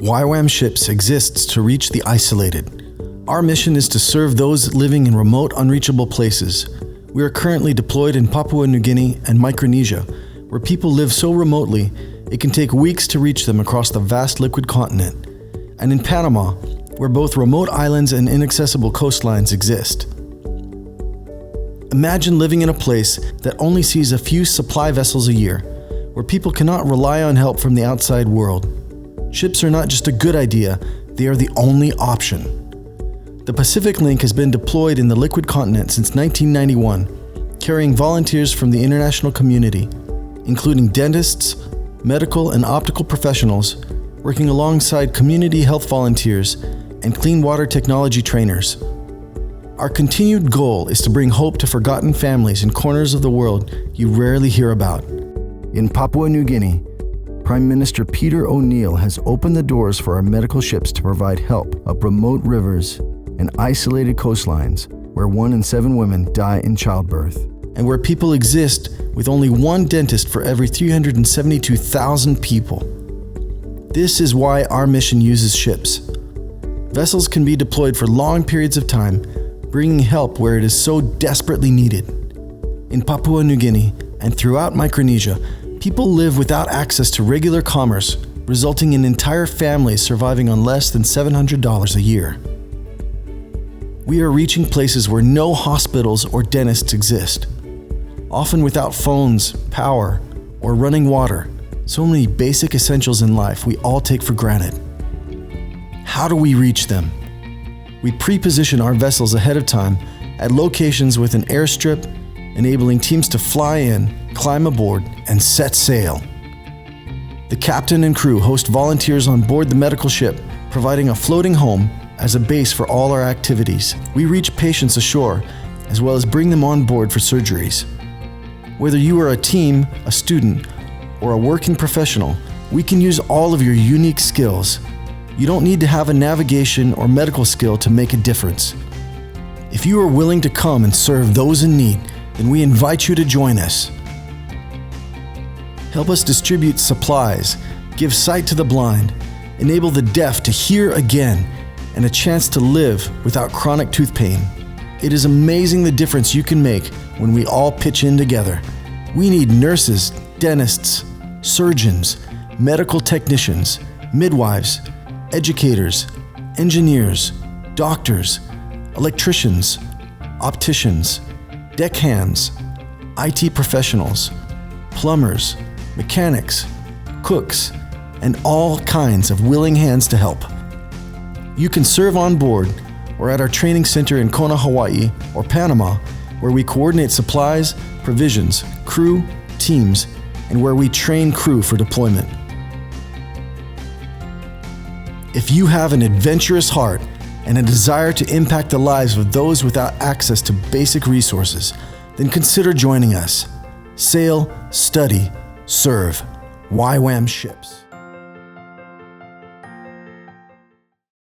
YWAM Ships exists to reach the isolated. Our mission is to serve those living in remote, unreachable places. We are currently deployed in Papua New Guinea and Micronesia, where people live so remotely it can take weeks to reach them across the vast liquid continent, and in Panama, where both remote islands and inaccessible coastlines exist. Imagine living in a place that only sees a few supply vessels a year, where people cannot rely on help from the outside world. Ships are not just a good idea, they are the only option. The Pacific Link has been deployed in the liquid continent since 1991, carrying volunteers from the international community, including dentists, medical and optical professionals, working alongside community health volunteers and clean water technology trainers. Our continued goal is to bring hope to forgotten families in corners of the world you rarely hear about. In Papua New Guinea, Prime Minister Peter O'Neill has opened the doors for our medical ships to provide help up remote rivers and isolated coastlines where 1 in 7 women die in childbirth, and where people exist with only one dentist for every 372,000 people. This is why our mission uses ships. Vessels can be deployed for long periods of time, bringing help where it is so desperately needed. In Papua New Guinea and throughout Micronesia, people live without access to regular commerce, resulting in entire families surviving on less than $700 a year. We are reaching places where no hospitals or dentists exist, often without phones, power, or running water. So many basic essentials in life we all take for granted. How do we reach them? We pre-position our vessels ahead of time at locations with an airstrip, enabling teams to fly in, climb aboard, and set sail. The captain and crew host volunteers on board the medical ship, providing a floating home as a base for all our activities. We reach patients ashore, as well as bring them on board for surgeries. Whether you are a team, a student, or a working professional, we can use all of your unique skills. You don't need to have a navigation or medical skill to make a difference. If you are willing to come and serve those in need, then we invite you to join us. Help us distribute supplies, give sight to the blind, enable the deaf to hear again, and a chance to live without chronic tooth pain. It is amazing the difference you can make when we all pitch in together. We need nurses, dentists, surgeons, medical technicians, midwives, educators, engineers, doctors, electricians, opticians, deckhands, IT professionals, plumbers, mechanics, cooks, and all kinds of willing hands to help. You can serve on board or at our training center in Kona, Hawaii, or Panama, where we coordinate supplies, provisions, crew, teams, and where we train crew for deployment. If you have an adventurous heart and a desire to impact the lives of those without access to basic resources, then consider joining us. Sail, study, serve. YWAM Ships.